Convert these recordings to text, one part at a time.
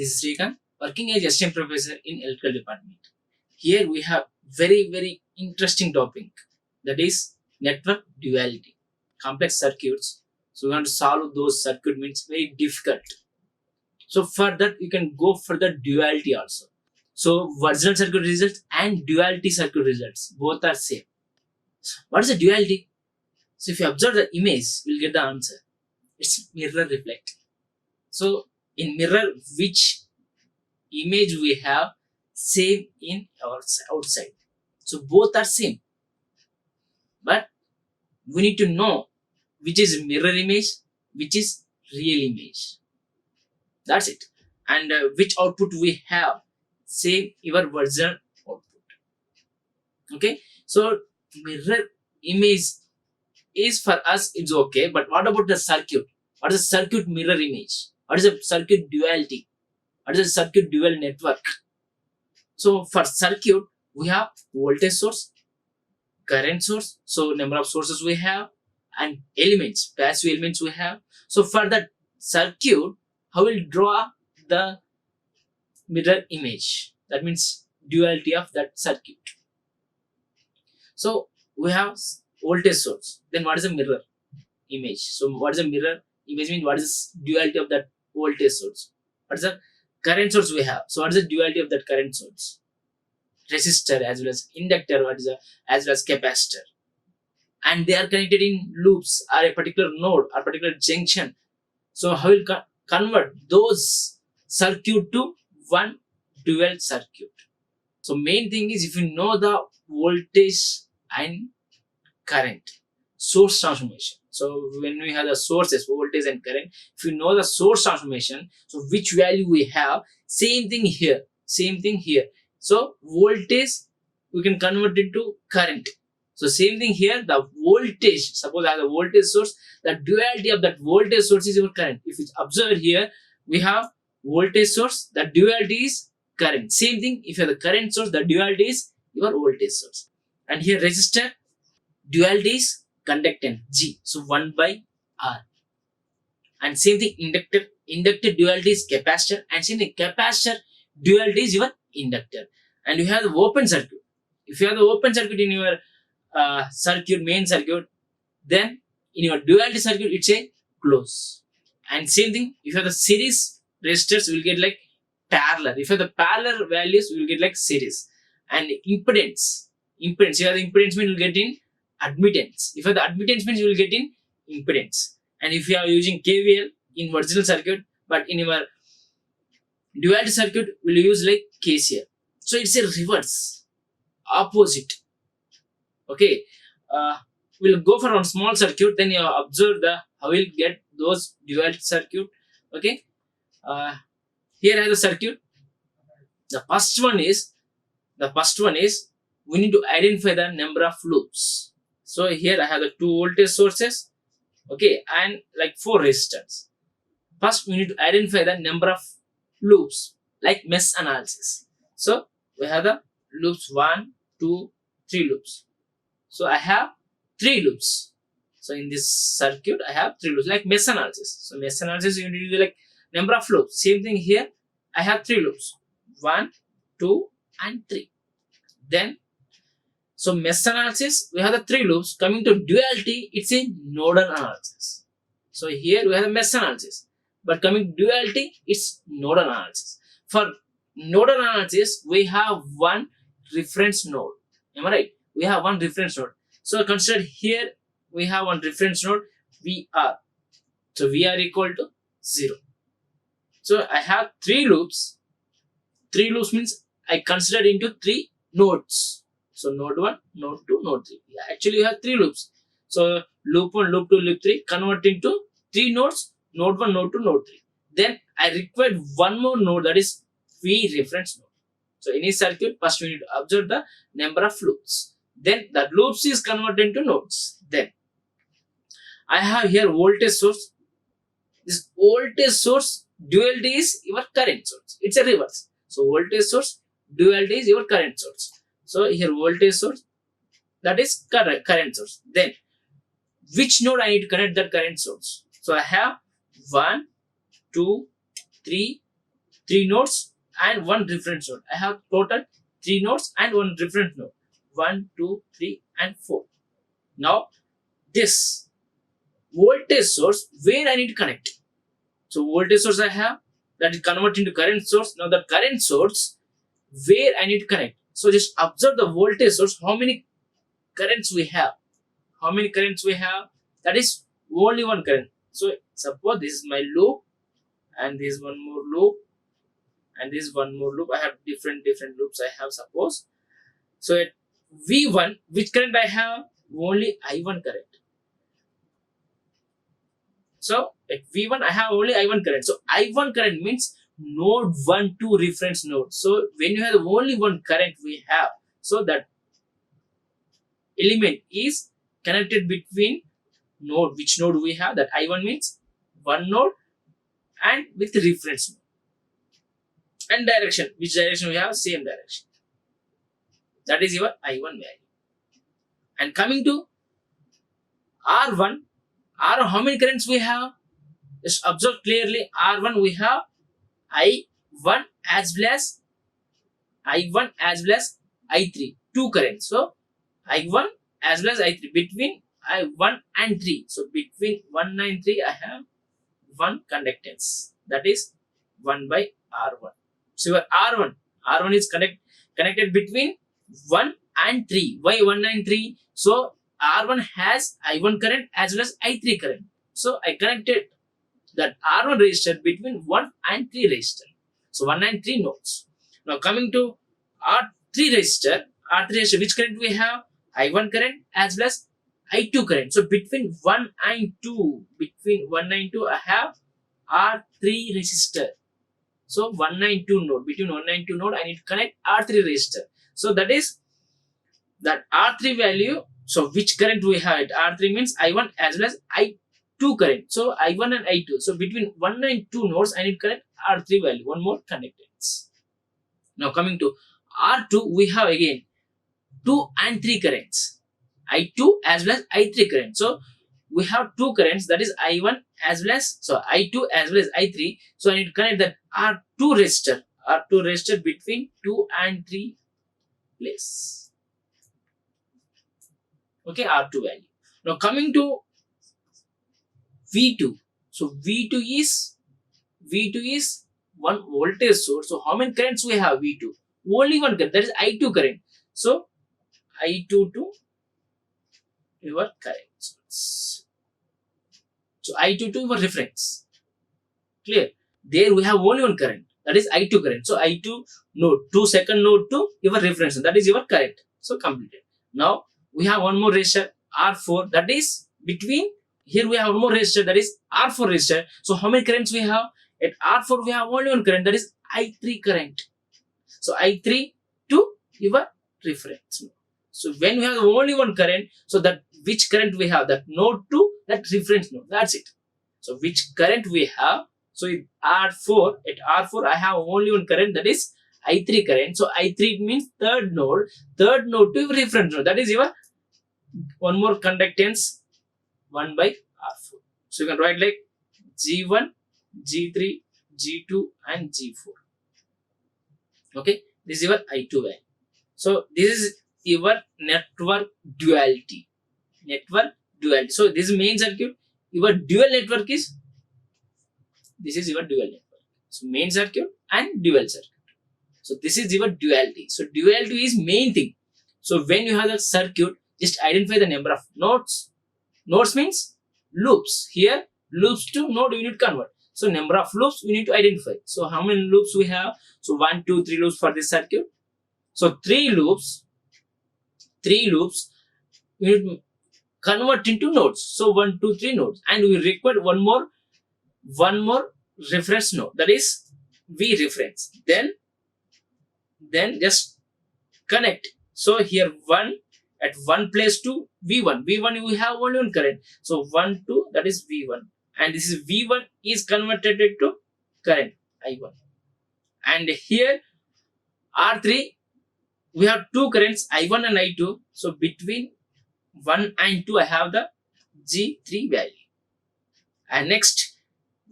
This is Srikanth, working as assistant professor in electrical department. Here we have very interesting topic, that is network duality, complex circuits. So we want to solve those circuit means very difficult. So for that you can go for the duality also. So original circuit results and duality circuit results both are same. What is the duality? So if you observe the image, you'll get the answer. It's mirror reflect. So in mirror, which image we have same in our outside. So both are same, but we need to know which is mirror image, which is real image. That's it. And which output we have same your version output. Okay. So mirror image is for us it's okay, but what about the circuit? What is a circuit mirror image? What is a circuit duality? What is a circuit dual network? So for circuit, we have voltage source, current source. So number of sources we have, and elements, passive elements we have. So for that circuit, how will draw the mirror image? That means duality of that circuit. So we have voltage source. Then what is a mirror image? So what is a mirror image means what is the duality of that voltage source? What is the current source we have? So what is the duality of that current source? Resistor as well as inductor, what is as well as capacitor, and they are connected in loops or a particular node or particular junction. So how will convert those circuit to one dual circuit? So main thing is if you know the voltage and current source transformation. So when we have the sources voltage and current, if you know the source transformation, so which value we have, same thing here. So voltage we can convert it to current. So same thing here, the voltage, suppose I have a voltage source, the duality of that voltage source is your current. If you observe here, we have voltage source, the duality is current. Same thing, if you have the current source, the duality is your voltage source. And here resistor, duality is conductance G, so 1 by R. And same thing inductor duality is capacitor, and same thing capacitor duality is your inductor. And you have the open circuit. If you have the open circuit in your main circuit, then in your duality circuit it's a close. And same thing, if you have the series resistors, you will get like parallel. If you have the parallel values, you will get like series. And impedance, you have the impedance means you will get in admittance. If you have the admittance means you will get in impedance. And if you are using KVL in original circuit, but in your duality circuit, we'll use like KCL. So it's a reverse, opposite. Okay, we'll go for one small circuit, then you observe the how we'll get those duality circuit. Okay, here I have the circuit. The first one is we need to identify the number of loops. So here I have the two voltage sources, okay, and like 4 resistors. First we need to identify the number of loops, like mesh analysis. So we have the loops 1, 2, 3 loops. So I have 3 loops. So in this circuit I have 3 loops, like mesh analysis. So mesh analysis you need to do like number of loops. Same thing here, I have 3 loops, 1, 2 and 3. Then so mesh analysis, we have the 3 loops. Coming to duality, it's a nodal analysis. So here we have the mesh analysis, but coming to duality, it's nodal analysis. For nodal analysis, we have one reference node. Am I right? We have one reference node. So consider here we have one reference node VR. So VR equal to 0. So I have 3 loops. 3 loops means I consider into 3 nodes. So node 1, node 2, node 3. Actually you have 3 loops. So loop 1, loop 2, loop 3 convert into 3 nodes, node 1, node 2, node 3. Then I require one more node, that is V reference node. So in a circuit, first we need to observe the number of loops. Then the loops is converted into nodes. Then I have here voltage source. This voltage source duality is your current source. It's a reverse. So voltage source duality is your current source. So here voltage source, that is current source. Then which node I need to connect that current source? So I have 1, 2, 3, 3 nodes and 1 reference node. I have total 3 nodes and 1 reference node. 1, 2, 3 and 4. Now this voltage source where I need to connect. So voltage source I have that is converted into current source. Now the current source where I need to connect. So just observe the voltage source, how many currents we have. How many currents we have? That is only one current. So suppose this is my loop and this is one more loop and this is one more loop. I have different loops I have, suppose. So at V1, which current I have? Only I1 current. So at V1 I have only I1 current. So I1 current means node 1 to reference node. So when you have only one current we have, so that element is connected between node, which node we have, that I1 means one node and with reference node. And direction, which direction we have, same direction. That is your I1 value. And coming to R1, how many currents we have? Just observe clearly. R1 we have I1 as well as I3, two currents. So I1 as well as I3 between I1 and 3. So between 1 and 3 I have one conductance, that is 1 by R1. So your R1 is connected between 1 and 3. Why 1 and 3? So R1 has I1 current as well as I3 current. So I connected that R1 resistor between 1 and 3 resistor. So 1 and 3 nodes. Now coming to R3 resistor, which current we have? I1 current as well as I2 current. So between 1 and 2, I have R3 resistor. So 1 and 2 node, between 1 and 2 node I need to connect R3 resistor. So that is that R3 value. So which current we have? R3 means I1 as well as I2 current. So I1 and I2. So between 1 and 2 nodes I need to connect R3 value, one more conductance. Now coming to R2, we have again 2 and 3 currents, I2 as well as I3 current. So we have two currents, that is I1 as well as, so I2 as well as I3. So I need to connect that R2 resistor between 2 and 3 place. Okay, R2 value. Now coming to V2. So V2 is one voltage source. So how many currents we have? V2 only one current, that is I2 current. So I2 to your current source. So I2 to your reference. Clear? There we have only one current, that is I2 current. So I2 node, second node to your reference, that is your current. So completed. Now we have one more resistor R4, that is between, here we have one more resistor, that is R4 resistor. So how many currents we have? At R4 we have only one current, that is I3 current. So I3 to your reference. So when we have only one current, so that which current we have, that node to that reference node, that's it. So which current we have? So in R4, at R4 I have only one current, that is I3 current. So I3 means third node to your reference node, that is your one more conductance 1 by R4. So you can write like G1, G3, G2 and G4. Okay, this is your I2 value. So this is your network duality. So this is main circuit. Your dual network is, this is your dual network. So main circuit and dual circuit. So this is your duality. So duality is main thing. So when you have a circuit, just identify the number of nodes. Nodes means loops. Here loops to node you need to convert. So number of loops we need to identify. So how many loops we have? So 1, 2, 3 loops for this circuit. So 3 loops you need to convert into nodes. So 1, 2, 3 nodes, and we require one more reference node, that is V reference. Then just connect. So here 1 at one place to V1. V1 we have only one current. So 1, 2, that is V1. And this is V1 is converted to current I1. And here R3 we have two currents, I1 and I2. So between 1 and 2 I have the G3 value. And next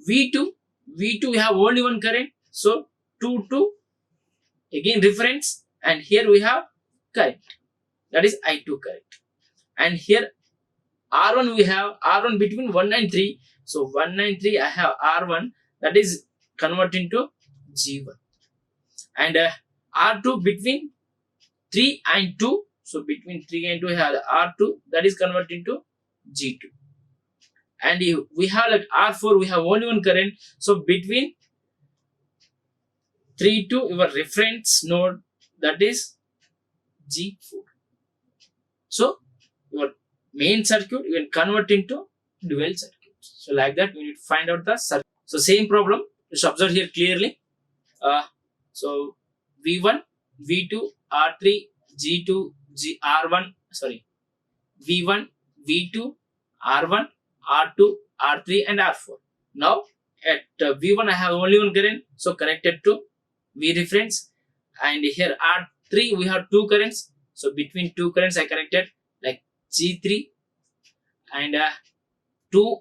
V2 we have only one current. So 2 to again reference, and here we have current, that is I2 current. And here R1 we have R1 between 1 and 3. So 1 and 3 I have R1, that is converting to G1. And R2 between 3 and 2. So between 3 and 2 we have R2, that is converting to G2. And we have like R4, we have only one current. So between 3 to your reference node, that is G4. So your main circuit you can convert into dual circuit. So like that we need to find out the circuit. So same problem, just observe here clearly. So V1, V2, R3, G2, R1, sorry, V1, V2, R1, R2, R3 and R4. Now at V1 I have only one current, so connected to V reference, and here R3 we have two currents, so between two currents I connected like G3 and 2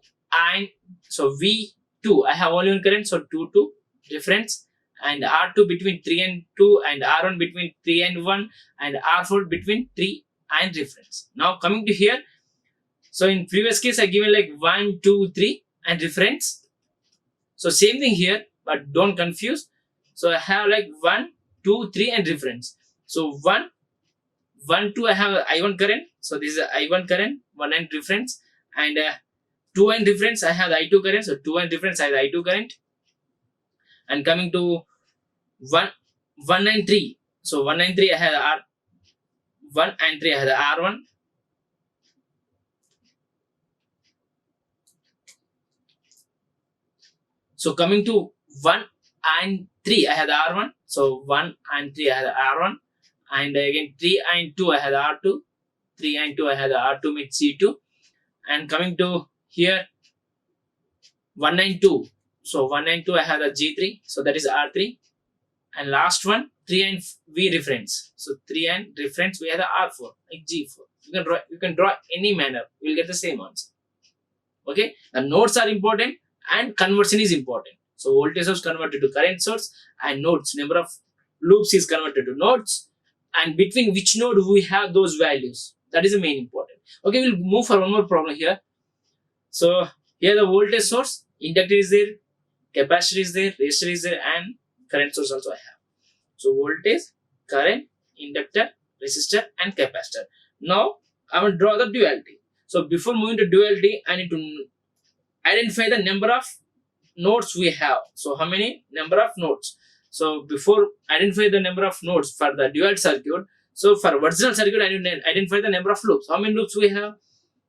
and so V2 I have only one current, so 2 to reference, and R2 between 3 and 2 and R1 between 3 and 1 and R4 between 3 and reference. Now coming to here, so in previous case I given like 1, 2, 3 and reference. So same thing here, but don't confuse. So I have like 1, 2, 3 and reference. So 1, 2 I have I1 current. So this is I1 current, 1 and reference, and 2 and reference I have the I2 current. So 2 and reference I have the I2 current. And coming to 1 and 3. So 1 and 3 I have the R1 and 3 I have the R1. So coming to 1 and 3 I have the R1. So 1 and 3 I have the R1. And again 3 and 2 I have the R2. 3 and 2 I have the R2 with C2. And coming to here 1 and 2. So 1 and 2 I have the G3. So that is R3. And last one 3 and V reference. So 3 and reference we have the R4 like G4. You can draw any manner. You will get the same answer. Okay. The nodes are important and conversion is important. So voltage source converted to current source, and nodes, number of loops is converted to nodes, and between which node we have those values. That is the main important. Okay, we'll move for one more problem here. So here the voltage source, inductor is there, capacitor is there, resistor is there, and current source also I have. So voltage, current, inductor, resistor and capacitor. Now I will draw the duality. So before moving to duality, I need to identify the number of nodes we have. So how many number of nodes? So before identify the number of nodes for the dual circuit, so for original circuit I need to identify the number of loops. How many loops we have?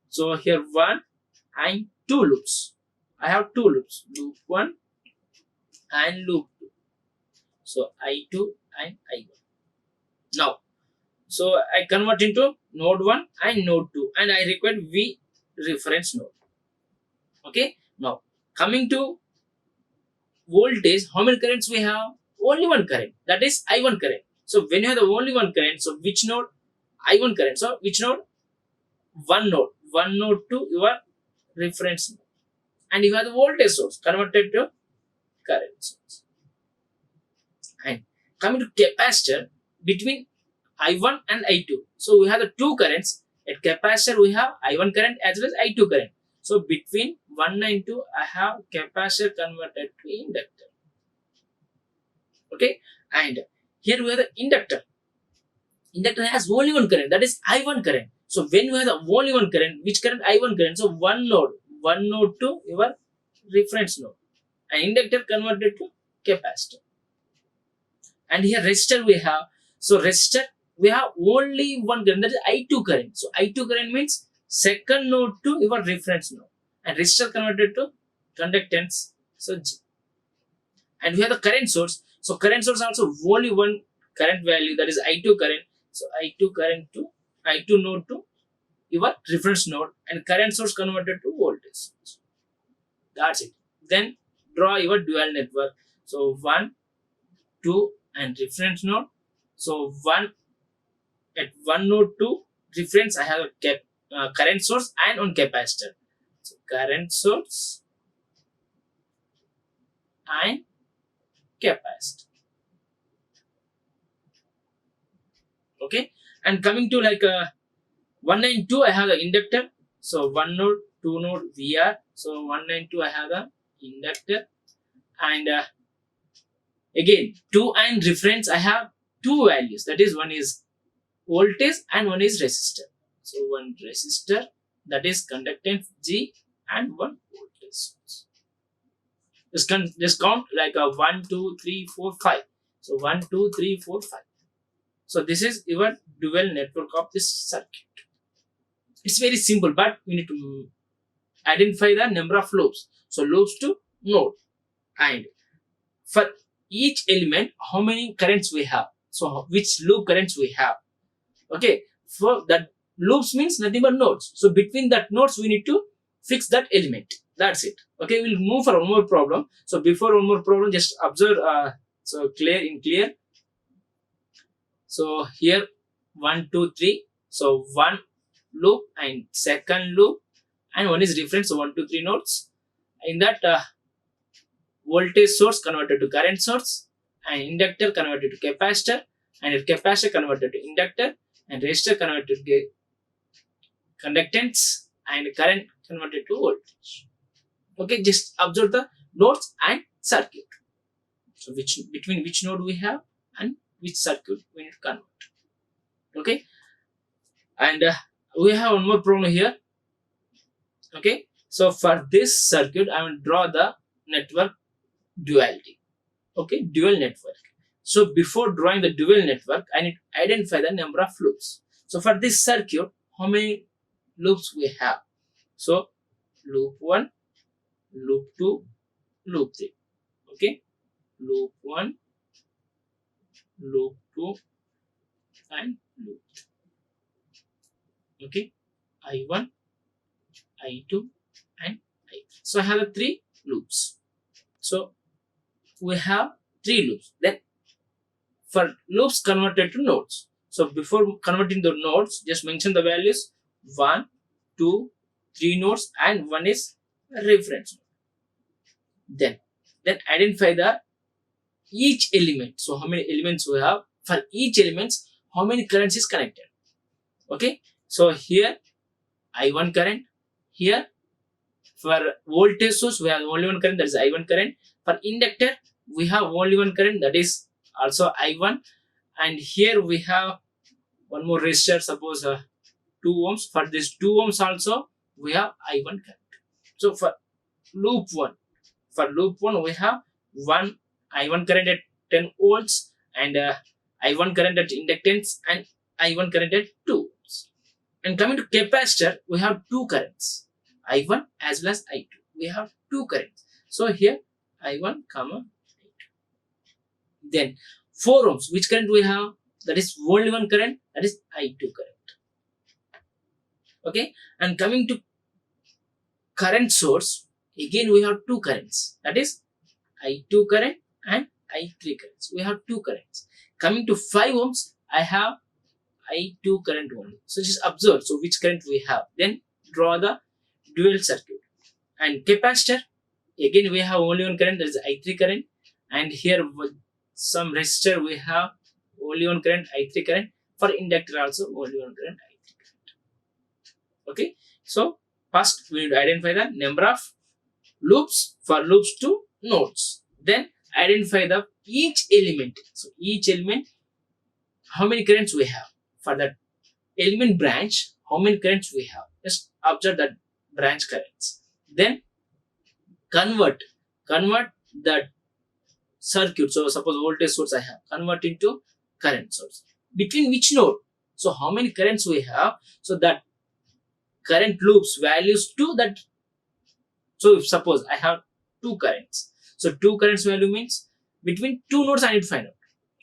So here 1 and 2 loops. I have 2 loops, loop 1 and loop 2. So I2 and I1. Now, so I convert into node 1 and node 2, and I require V reference node. Okay. Now coming to voltage, how many currents we have? Only one current, that is I1 current. So when you have the only one current, so which node? I1 current. So which node? One node to your reference node, and you have the voltage source converted to current source. And coming to capacitor, between I1 and I2, so we have the two currents. At capacitor we have I1 current as well as I2 current. So between 1 and 2 I have capacitor converted to inductor. Okay, and here we have the inductor. Inductor has only one current, that is I1 current. So when you have the only one current, which current? I1 current. So one node to your reference node, and inductor converted to capacitor. And here resistor we have. So resistor we have only one current, that is I2 current. So I2 current means second node to your reference node, and resistor converted to conductance, so G. And we have the current source. So current source also only one current value, that is I2 current. So I2 current to I2 node to your reference node, and current source converted to voltage source. That's it. Then draw your dual network. So 1, 2 and reference node. So at one node 2 reference I have a current source and on capacitor. So current source and capacitor. Okay, and coming to like 1 and 2, I have the inductor. So 1 node, 2 node VR. So 1 and 2, I have the inductor. And again, 2 and reference, I have two values. That is, one is voltage and one is resistor. So one resistor, that is conductance G, and one voltage source. Just count like a 1, 2, 3, 4, 5. So 1, 2, 3, 4, 5. So this is your dual network of this circuit. It's very simple, but we need to identify the number of loops. So loops to node, and for each element, how many currents we have. So which loop currents we have. Okay, for that loops means nothing but nodes. So between that nodes, we need to fix that element. That's it. Okay, we'll move for one more problem. So before one more problem, just observe. So clear. So here 1, 2, 3. So one loop and second loop, and one is reference. So 1, 2, 3 nodes. In that voltage source converted to current source, and inductor converted to capacitor, and capacitor converted to inductor, and resistor converted to conductance, and current converted to voltage. Okay, just observe the nodes and circuit. So between which node we have and which circuit we need to convert. Okay, and we have one more problem here. Okay, so for this circuit, I will draw the network duality. Okay, dual network. So before drawing the dual network, I need to identify the number of loops. So for this circuit, how many loops we have? So loop 1, loop 2, loop 3. Okay, loop 1, loop 2, and loop 3. Okay, I1, I2, and I3. So I have the 3 loops. So we have 3 loops. Then for loops converted to nodes. So before converting the nodes, just mention the values 1, 2, 3 nodes, and one is reference node. Then identify the each element. So how many elements we have? For each elements, how many currents is connected? Okay. So here I1 current. Here for voltage source, we have only one current, that is I1 current. For inductor, we have only one current, that is also I1. And here we have one more resistor, suppose 2 ohms. For this 2 ohms also, we have I1 current. So for loop 1, we have one I1 current at 10 volts, and I1 current at inductance, and I1 current at 2 ohms. And coming to capacitor, we have 2 currents, I1 as well as I2. We have 2 currents. So here I1 comma I2. Then 4 ohms, which current we have? That is only one current, that is I2 current. Okay, and coming to current source, again we have 2 currents, that is I2 current and I3 currents. We have 2 currents. Coming to 5 ohms, I have I2 current only. So just observe, so which current we have. Then draw the dual circuit. And capacitor, again we have only one current, that is I3 current. And here with some resistor, we have only one current, I3 current. For inductor also only one current, I3 current. Okay, so first we need to identify the number of loops for loops to nodes. Then identify the each element. So each element, how many currents we have. For that element branch, how many currents we have. Just observe that branch currents. Then convert that circuit. So suppose voltage source I have, convert into current source. Between which node? So how many currents we have, so that current loops values to that. So if suppose I have 2 currents, so 2 currents value means between 2 nodes I need to find out.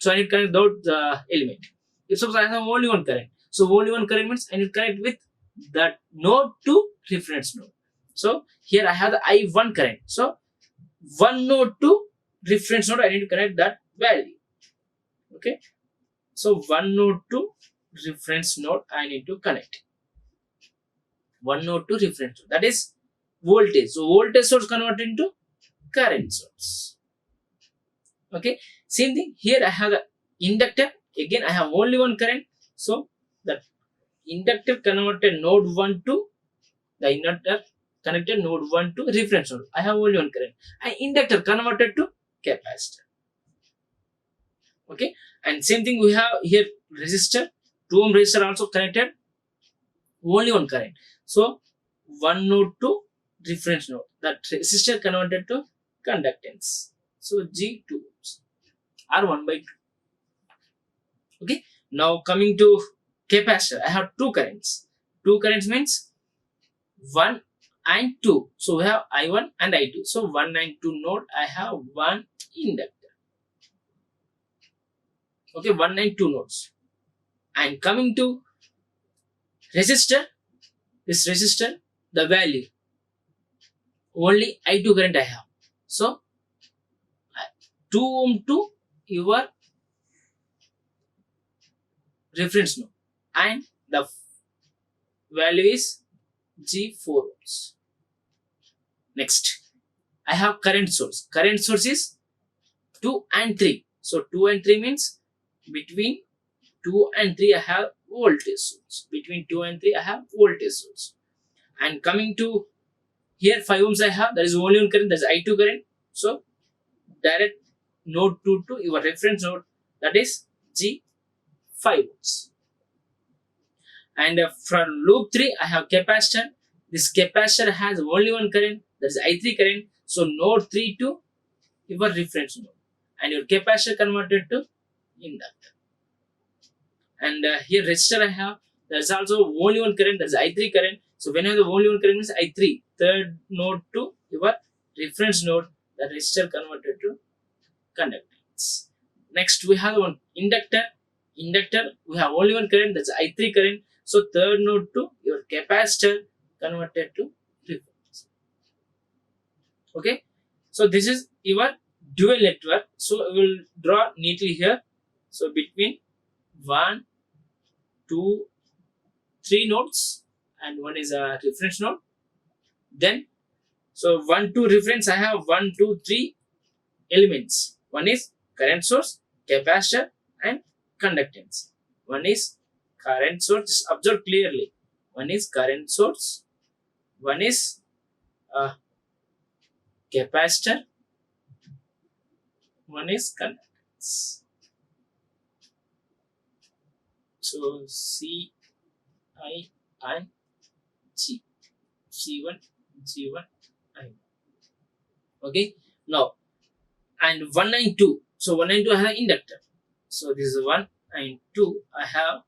So I need to connect out the element. If suppose I have only one current, so only one current means I need to connect with that node to reference node. So here I have the I1 current. So one node to reference node, I need to connect that value. Okay. So one node to reference node, I need to connect. One node to reference node, that is voltage. So voltage source converted into current source. Okay. Same thing here, I have the inductor. Again I have only one current. So the inductor converted node 1 to the inductor connected node 1 to reference node. I have only one current. And inductor converted to capacitor. Okay, and same thing we have here resistor, 2 ohm resistor also connected, only one current. So one node to reference node, that resistor converted to conductance. So G 2 ohms or 1 by 2. Okay, now coming to capacitor, I have two currents. Two currents means 1 and 2. So we have I1 and I2. So 1 and 2 node, I have one inductor. Okay, 1 and 2 nodes. And coming to resistor, this resistor, the value, only I2 current I have. So 2 ohm to your reference node, and the value is G4 ohms. Next, I have current source. Current source is 2 and 3. So 2 and 3 means between 2 and 3 I have voltage source. Between 2 and 3 I have voltage source. And coming to here 5 ohms I have, there is only one current, that is I2 current. So direct node 2 to your reference node, that is G5 ohms. And from loop 3 I have capacitor. This capacitor has only one current, that is I3 current. So node 3 to your reference node, and your capacitor converted to inductor. And here resistor I have, there is also only one current, that is I3 current. So when I have the only one current means I3, third node to your reference node, the resistor converted to conductance. Next we have one inductor. Inductor, we have only one current, that's I3 current. So third node to your capacitor converted to reference. Okay, so this is your dual network. So we will draw neatly here. So between 1, 2, 3 nodes, and one is a reference node. Then so 1, 2 reference, I have 1, 2, 3 elements. One is current source, capacitor, and conductance. One is current source, just observe clearly. One is current source, one is capacitor, one is conductance. So C, I, and G, C1, G1, I1. Okay, now and 1 and 2. So 1 and 2 I have inductor. So this is 1 and 2 I have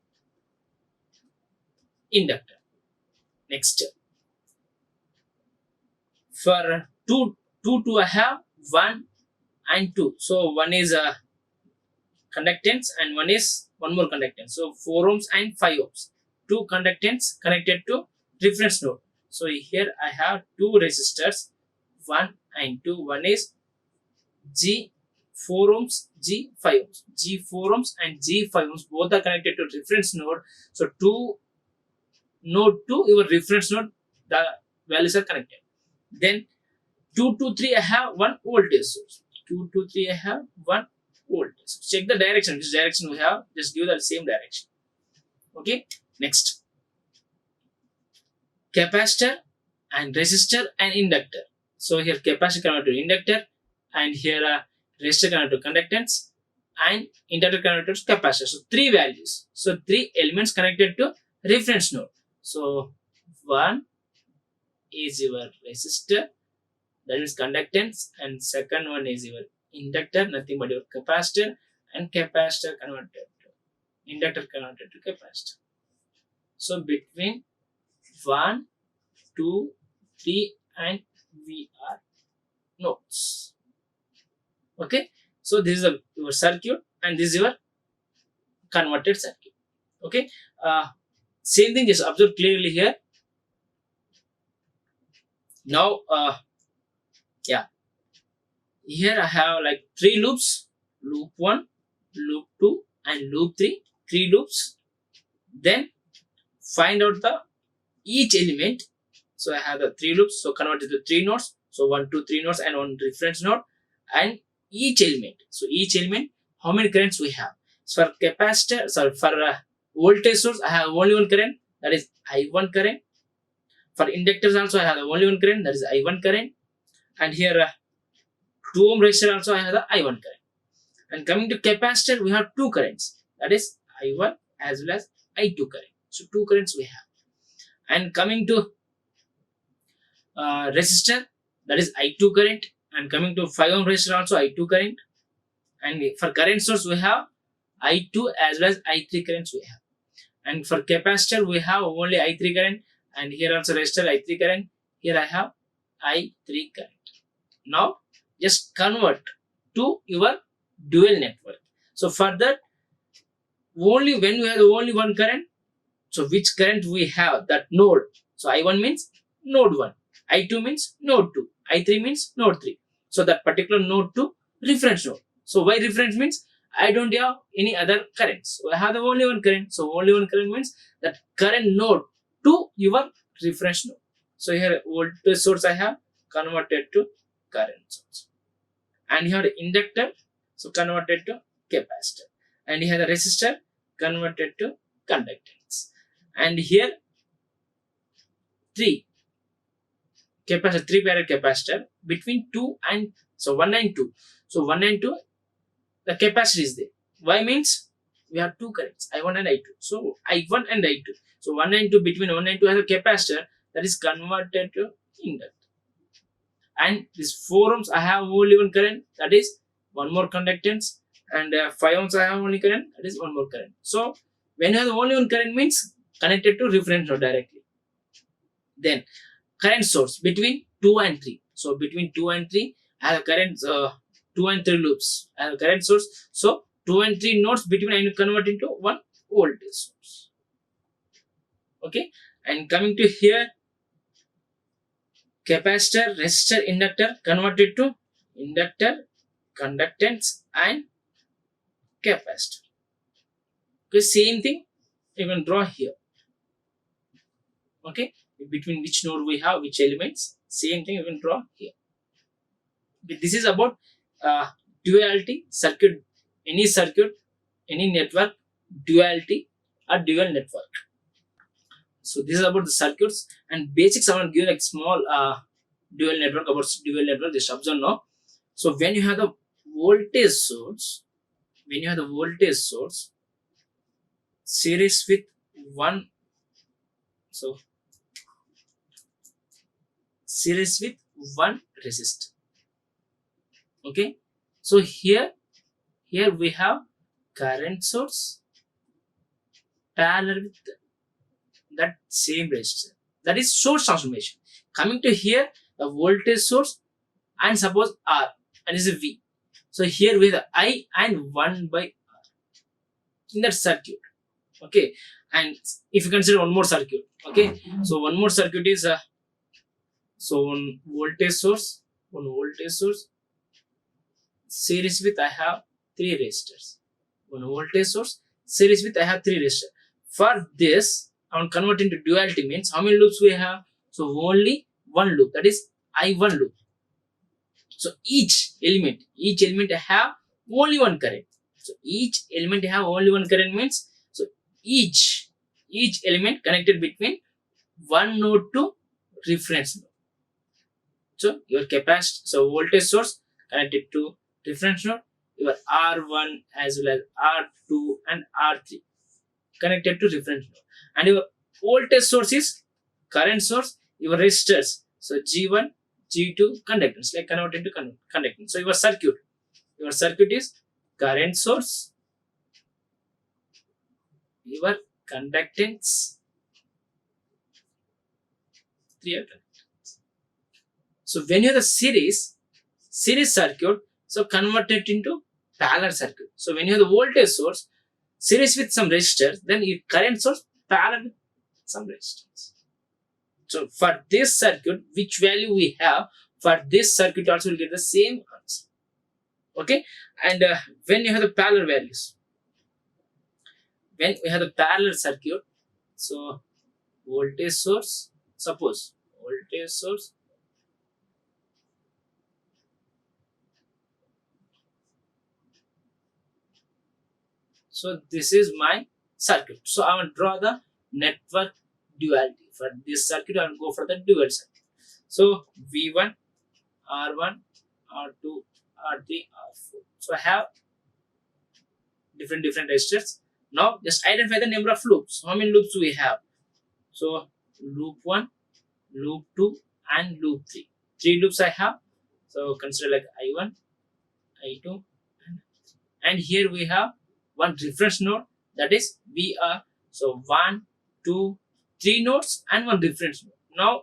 inductor. Next, for 2 to I have 1 and 2. So one is a conductance and one is one more conductance. So 4 ohms and 5 ohms. Two conductance connected to reference node. So here I have two resistors, 1 and 2. One is G4 ohms, G5 ohms. G4 ohms and G5 ohms both are connected to reference node. So two node to your reference node, the values are connected. Then 2 to 3 I have one voltage source. 2 to 3 I have one voltage source. Check the direction, which direction we have, just give the same direction. Okay, next, capacitor and resistor and inductor. So here capacitor converted to inductor, and here resistor converted to conductance, and inductor converted to capacitor. So three values. So three elements connected to reference node. So one is your resistor, that is conductance, and second one is your inductor, nothing but your capacitor, and capacitor converted to inductor converted to capacitor. So between 1, 2, 3 and we are nodes. Okay, so this is your circuit and this is your converted circuit. Okay, same thing, just observe clearly here. Now yeah, here I have like 3 loops: loop 1, loop 2 and loop 3. 3 loops. Then find out the each element. So I have the 3 loops, so convert it to 3 nodes. So 1, 2, 3 nodes and one reference node, and each element. So each element, how many currents we have. So for capacitor, sorry, for voltage source, I have only one current, that is I1 current. For inductors also I have only one current, that is I1 current. And here 2 ohm resistor also I have the I1 current. And coming to capacitor, we have two currents, that is I1 as well as I2 current. So two currents we have. And coming to resistor, that is I2 current. And coming to 5 ohm resistor also I2 current. And for current source we have I2 as well as I3 currents we have. And for capacitor we have only I3 current, and here also resistor I3 current. Here I have I3 current. Now just convert to your dual network. So for that, only when we have only one current, so which current we have, that node. So I1 means node 1, I2 means node 2, I3 means node 3. So that particular node to reference node. So why reference means I don't have any other currents. So I have the only one current. So only one current means that current node to your reference node. So here voltage source I have converted to current source. And here inductor, so converted to capacitor. And here the resistor converted to conductance. And here 3 capacitor, 3 farad capacitor between 2 and, so 1 and 2. So 1 and 2, the capacitor is there. Why means we have two currents, I1 and I2. So I1 and I2. So 1 and 2, between 1 and 2 has a capacitor that is converted to inductor. And this 4 ohms I have only one current, that is one more conductance. And 5 ohms I have only current, that is one more current. So when you have only one current means connected to reference node directly. Then current source between 2 and 3. So between 2 and 3 I have current 2 and 3 loops. I have current source. So 2 and 3 nodes between I convert into one voltage source. Okay. And coming to here, capacitor, resistor, inductor converted to inductor, conductance and capacitor. Okay, same thing you can draw here. Okay, between which node we have which elements, same thing you can draw here. Okay, this is about duality circuit, any circuit, any network, duality or dual network. So this is about the circuits and basics. I want to give like small dual network, about dual network, just observe now. So when you have the voltage source, series with one, so series with one resistor. Okay, so here we have current source parallel with that same resistor, that is source transformation. Coming to here, the voltage source and suppose R and this is V. So here we have I and 1 by R in that circuit. Okay, and if you consider one more circuit, okay, so one more circuit is so one voltage source series with I have 3 resistors. One voltage source series with I have 3 resistors. For this, I want to convert into duality means how many loops we have? So only one loop, that is I1 loop. So each element have only one current. So each element have only one current means, so each element connected between one node to reference node. So your capacitor, so voltage source connected to reference node, your R1 as well as R2 and R3 connected to reference node, and your voltage source is current source, your resistors, so G1, G2 conductance, like converted to conductance. So your circuit is current source, your conductance, 3 are conductance. So when you have the series circuit, so converted into parallel circuit. So when you have the voltage source series with some resistors, then your current source parallel with some resistance. So for this circuit, which value we have, for this circuit also will get the same answer. Okay, and when you have the parallel values, when we have the parallel circuit, so voltage source, suppose voltage source, so this is my circuit. So I will draw the network duality. For this circuit, I will go for the dual circuit. So V1, R1, R2, R3, R4. So I have different resistors. Now just identify the number of loops. How many loops we have? So loop 1, loop 2, and loop 3. 3 loops I have. So consider like I1, I2, and here we have one reference node, that is VR. So 1, 2, 3 nodes and one reference node. Now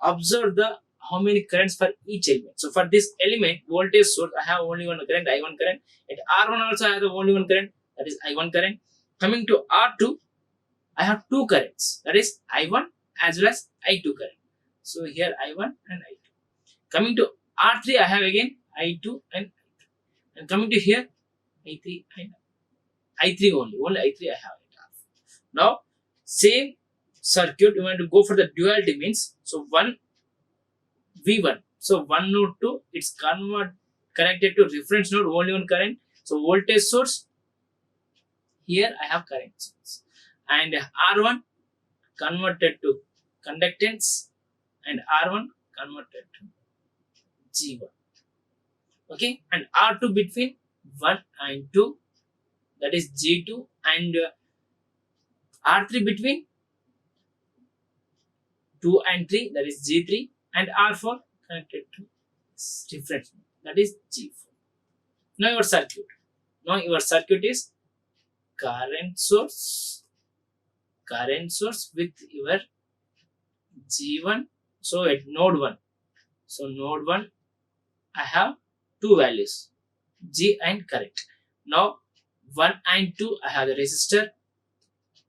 observe the how many currents for each element. So for this element voltage source, I have only one current, I1 current. At R1 also I have only one current, that is I1 current. Coming to R2, I have two currents, that is I1 as well as I2 current. So here I1 and I2. Coming to R3, I have again I2 and I2. And coming to here I3 and I3 only I3 I have it. Now same circuit, you want to go for the duality means, so one V1, so 1 node 2, it's connected to reference node, only one current. So voltage source, here I have current source, and R1 converted to conductance, and R1 converted to G1. Okay, and R2 between 1 and 2, that is G2, and R3 between 2 and 3, that is G3, and R4 connected to reference node, that is G4. Now your circuit is current source with your G1. So at node 1, so node 1 I have two values, G and current. Now 1 and 2 I have the resistor,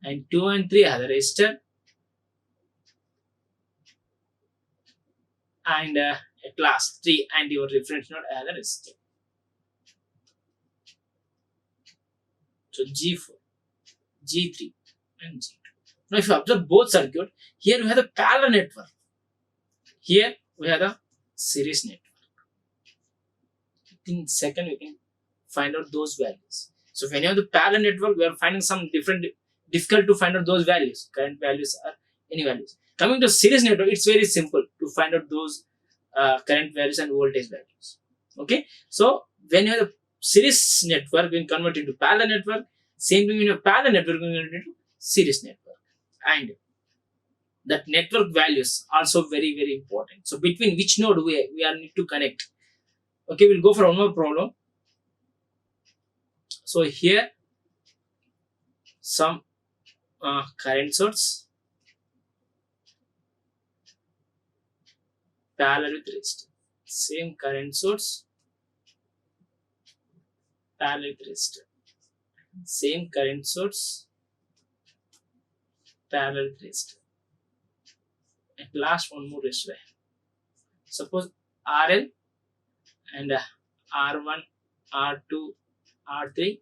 and 2 and 3 I have the resistor, and at last 3 and your reference node I have the resistor. So G4, G3 and G2. Now if you observe both circuit, here we have the parallel network, here we have the series network. In second we can find out those values. So when you have the parallel network, we are finding some difficult to find out those values, current values or any values. Coming to series network, it's very simple to find out those current values and voltage values. Okay, so when you have the series network, we can convert into parallel network. Same thing, when you have parallel network, we can convert into series network. And that network values also very important. So between which node we are need to connect. Okay, we'll go for one more problem. So here some current source parallel with resistor. Same current source parallel with resistor. Same current source parallel with resistor. At last one more resistor. Suppose RL and R1, R2, R3,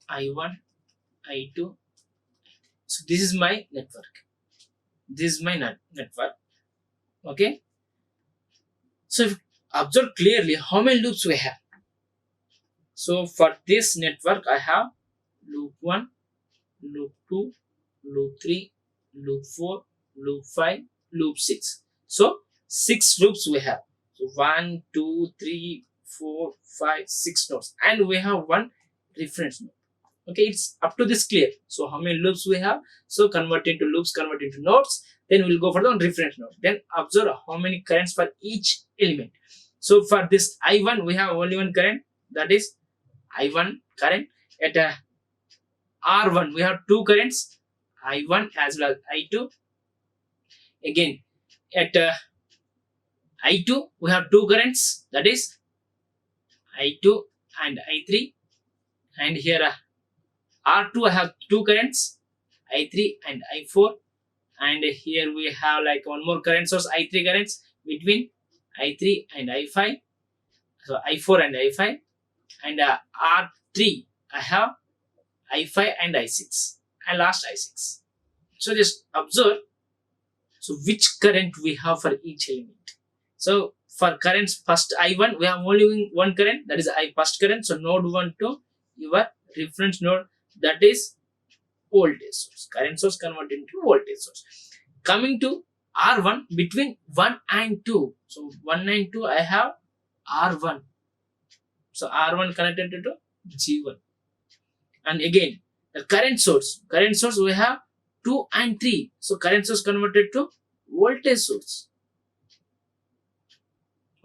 I1, I2. So this is my network. This is my network. Okay. So if observe clearly how many loops we have. So for this network, I have loop 1, loop 2, loop 3, loop 4, loop 5, loop 6. So 6 loops we have. So 1, 2, 3, 4, 5, 6 nodes, and we have one reference node. Okay, it's up to this clear. So how many loops we have? So convert into loops, convert into nodes. Then we'll go for the reference node. Then observe how many currents for each element. So for this I1, we have only one current, that is I1 current. At R1, we have two currents, I1 as well as I2. Again, at I2, we have two currents, that is I2 and I3. And here R2, I have two currents, I3 and I4. And here we have like one more current source, I3 currents between I3 and I5. So I4 and I5. And R3, I have I5 and I6. And last I6. So just observe. So which current we have for each element. So for currents, first I1, we have only one current, that is I first current. So node 1 to your reference node, that is voltage source. Current source converted into voltage source. Coming to R1 between 1 and 2. So 1 and 2 I have R1. So R1 connected to G1. And again the current source we have 2 and 3. So current source converted to voltage source.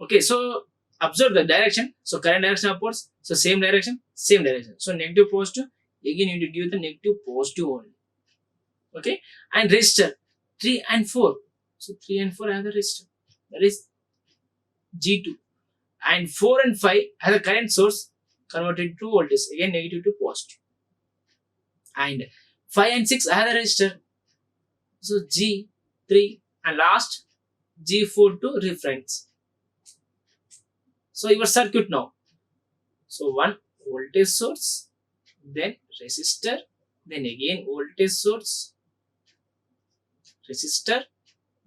Okay, so observe the direction. So current direction upwards. So same direction. So negative positive. Again you need to give the negative positive only. Okay, and resistor 3 and 4. So 3 and 4 have the resistor. That is G2. And 4 and 5 have the current source converted to voltage. Again negative to positive. And 5 and 6 have the resistor. So G3 and last G4 to reference. So your circuit now. So one voltage source, then resistor, then again voltage source, resistor,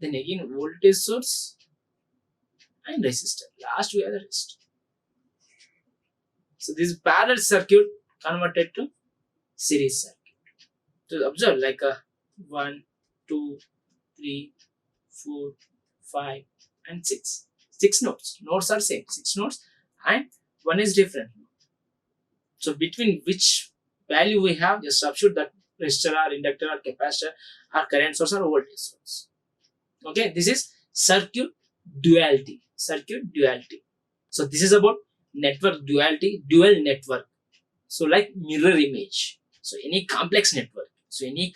then again voltage source and resistor. Last we have the resistor. So this parallel circuit converted to series circuit. So observe like a 1, 2, 3, 4, 5 and 6. 6 nodes. Nodes are same. 6 nodes and one is different. So between which value we have, just substitute that resistor or inductor or capacitor or current source or voltage source. Okay, this is circuit duality. Circuit duality. So this is about network duality, dual network. So like mirror image. So any complex network. You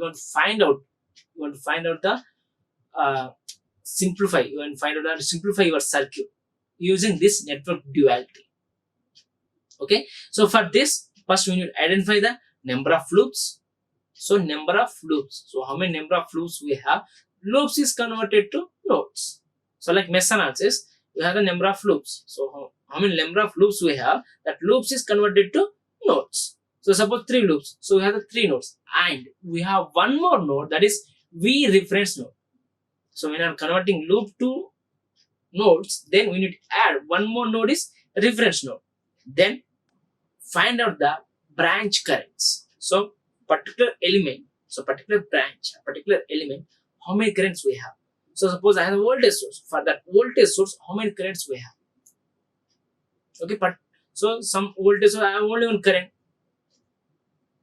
want to find out the simplify your circuit using this network duality. Okay, so for this first we need to identify the number of loops. So number of loops. So how many number of loops we have? Loops is converted to nodes. So like mesh analysis, we have the number of loops. So how many number of loops we have? That loops is converted to nodes. So suppose 3 loops. So we have the 3 nodes and we have one more node, that is V reference node. So when I'm converting loop to nodes, then we need to add one more node is reference node. Then find out the branch currents. So particular element, particular branch, particular element, how many currents we have. So suppose I have a voltage source. For that voltage source, how many currents we have? Okay, but so some voltage source I have only one current.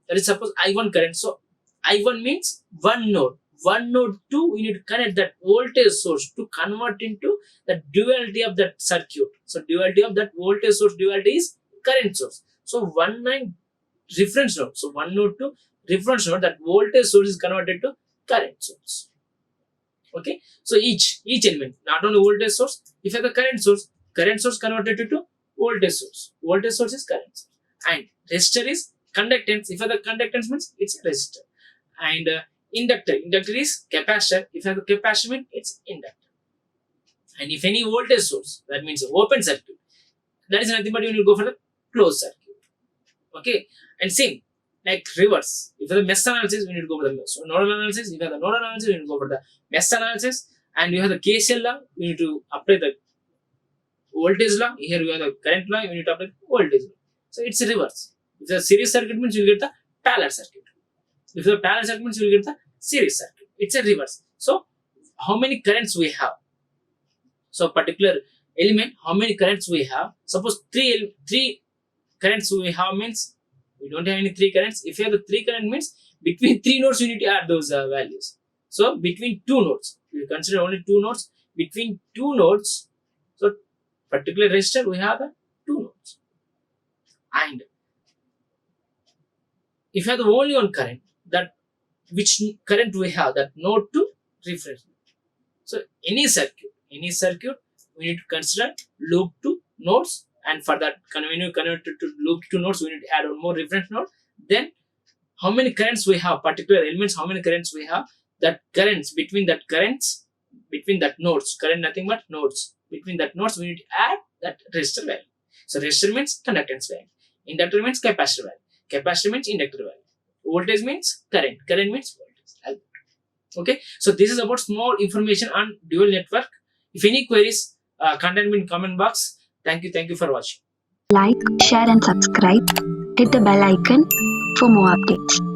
That is suppose I1 current. So I1 means one node. One node 2, we need to connect that voltage source to convert into the duality of that circuit. So duality of that voltage source, duality is current source. So 1 9 reference node. So 1 node to reference node, that voltage source is converted to current source. Okay, so each element, not only voltage source, if you have the current source converted to voltage source is current source. And resistor is conductance. If you have the conductance means it's a resistor. And inductor is capacitor. If you have the capacitor means it's inductor. And if any voltage source, that means open circuit, that is nothing but you need to go for the closed circuit. Okay, and same like reverse. If you have the mesh analysis, we need to go for the mesh. So nodal analysis, if you have the nodal analysis, we need to go for the mesh analysis. And you have the KCL law, we need to apply the voltage law. Here you have the current law, you need to apply the voltage law. So it's a reverse. If the series circuit means you will get the parallel circuit. If the parallel circuit means you will get the series circuit. It's a reverse. So how many currents we have? So particular element, how many currents we have? Suppose three currents we have means we don't have any 3 currents. If you have the 3 current means between 3 nodes you need to add those values. So between 2 nodes, we consider only 2 nodes. Between 2 nodes, so particular resistor we have the 2 nodes. And if you have the only one current, that which current we have, that node to reference. So any circuit we need to consider loop to nodes. And for that, when you connect it to loop to nodes, we need to add one more reference node. Then, how many currents we have? Particular elements, how many currents we have? That currents, between that nodes, current nothing but nodes. Between that nodes, we need to add that resistor value. So resistor means conductance value. Inductor means capacitor value. Capacitor means inductor value. Voltage means current. Current means voltage. Okay. So this is about small information on dual network. If any queries, contact me in comment box. Thank you for watching. Like, share and subscribe. Hit the bell icon for more updates.